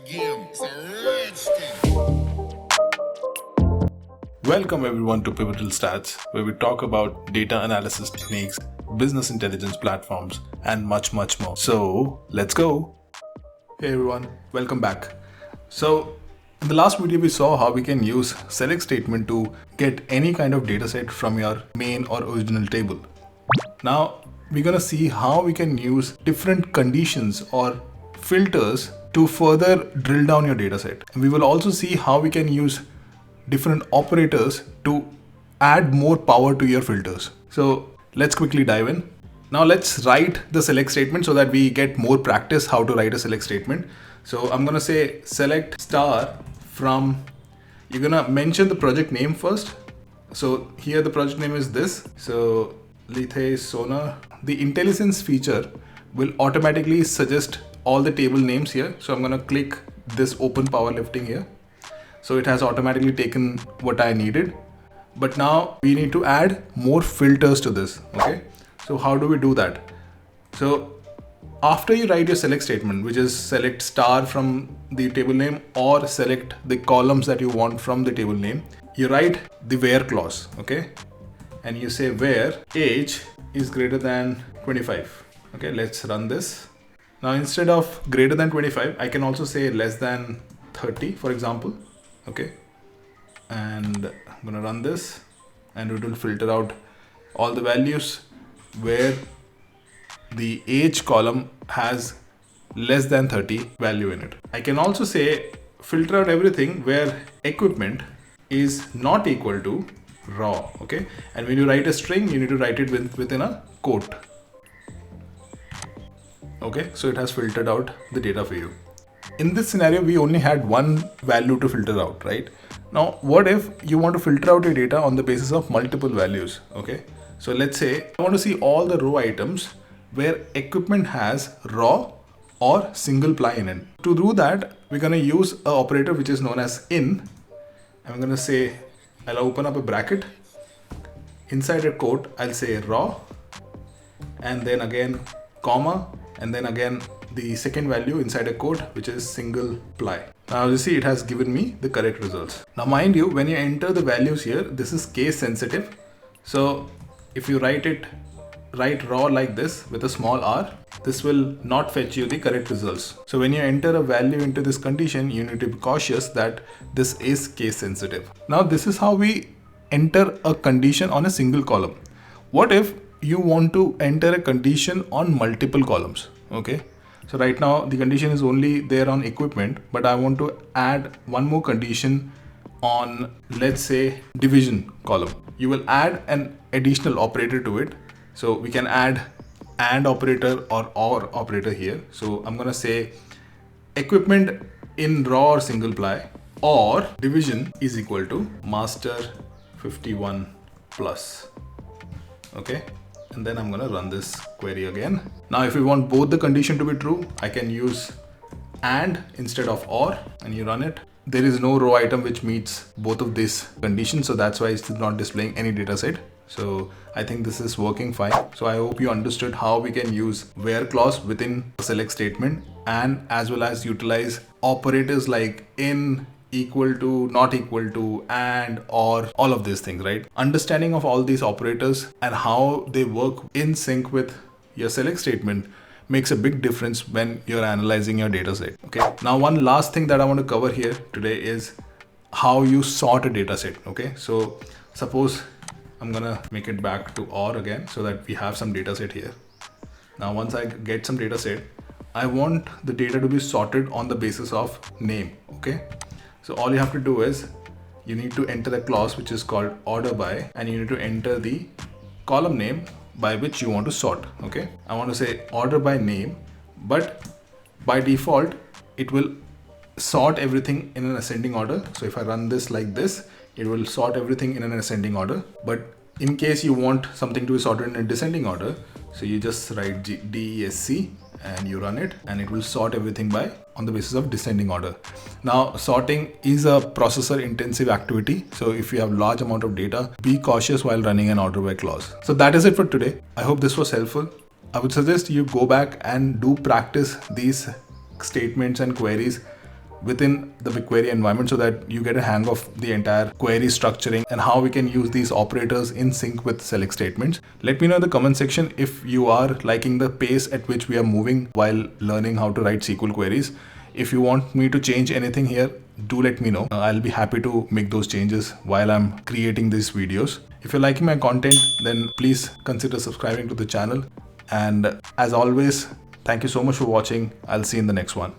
game. It's a rich thing. Welcome everyone to Pivotal Stats, where we talk about data analysis techniques, business intelligence platforms, and much more. So let's go. Hey everyone, welcome back. So in the last video, we saw how we can use select statement to get any kind of data set from your main or original table. Now we're gonna see how we can use different conditions or filters to further drill down your data set. And we will also see how we can use different operators to add more power to your filters. So let's quickly dive in. Now let's write the select statement so that we get more practice how to write a select statement. So I'm gonna say select star from, you're gonna mention the project name first. So here the project name is this. So Lithe Sonar. The IntelliSense feature will automatically suggest all the table names here. So I'm gonna click this open powerlifting here. So it has automatically taken what I needed. But now we need to add more filters to this. Okay. So how do we do that? So after you write your select statement, which is select star from the table name or select the columns that you want from the table name, you write the where clause. Okay. And you say where age is greater than 25. Okay. Let's run this. Now, instead of greater than 25, I can also say less than 30, for example. Okay, and I'm gonna run this and it will filter out all the values where the age column has less than 30 value in it. I can also say filter out everything where equipment is not equal to raw. Okay, and when you write a string, you need to write it within a quote. Okay, so it has filtered out the data for you. In this scenario, we only had one value to filter out, right? Now, what if you want to filter out your data on the basis of multiple values? Okay, so let's say I want to see all the row items where equipment has raw or single ply in it. To do that, we're going to use an operator which is known as in. I'm going to say, I'll open up a bracket. Inside a quote, I'll say raw, and then again comma, and then again the second value inside a quote, which is single ply. Now you see it has given me the correct results. Now mind you, when you enter the values here, this is case sensitive. So if you write raw like this with a small r, this will not fetch you the correct results. So when you enter a value into this condition, you need to be cautious that this is case sensitive. Now this is how we enter a condition on a single column. What if you want to enter a condition on multiple columns? Okay. So right now the condition is only there on equipment, but I want to add one more condition on, let's say, division column. You will add an additional operator to it. So we can add and operator or operator here. So I'm going to say equipment in raw or single ply or division is equal to master 51 plus. Okay. And then I'm going to run this query again. Now, if we want both the condition to be true, I can use and instead of or, and you run it. There is no row item which meets both of these conditions. So that's why it's not displaying any data set. So I think this is working fine. So I hope you understood how we can use where clause within a select statement and as well as utilize operators like in, equal to, not equal to, and, or, all of these things, right? Understanding of all these operators and how they work in sync with your select statement makes a big difference when you're analyzing your data set. Okay. Now, one last thing that I want to cover here today is how you sort a data set. Okay. So suppose I'm going to make it back to or again so that we have some data set here. Now, once I get some data set, I want the data to be sorted on the basis of name. Okay. So all you have to do is you need to enter a clause which is called order by, and you need to enter the column name by which you want to sort. Okay. I want to say order by name, but by default, it will sort everything in an ascending order. So if I run this like this, it will sort everything in an ascending order. But in case you want something to be sorted in a descending order, so you just write DESC and you run it, and it will sort everything on the basis of descending order. Now, sorting is a processor intensive activity. So if you have large amount of data, be cautious while running an order by clause. So that is it for today. I hope this was helpful. I would suggest you go back and do practice these statements and queries within the BigQuery environment so that you get a hang of the entire query structuring and how we can use these operators in sync with select statements. Let me know in the comment section if you are liking the pace at which we are moving while learning how to write SQL queries. If you want me to change anything here, do let me know. I'll be happy to make those changes while I'm creating these videos. If you're liking my content, then please consider subscribing to the channel. And as always, thank you so much for watching. I'll see you in the next one.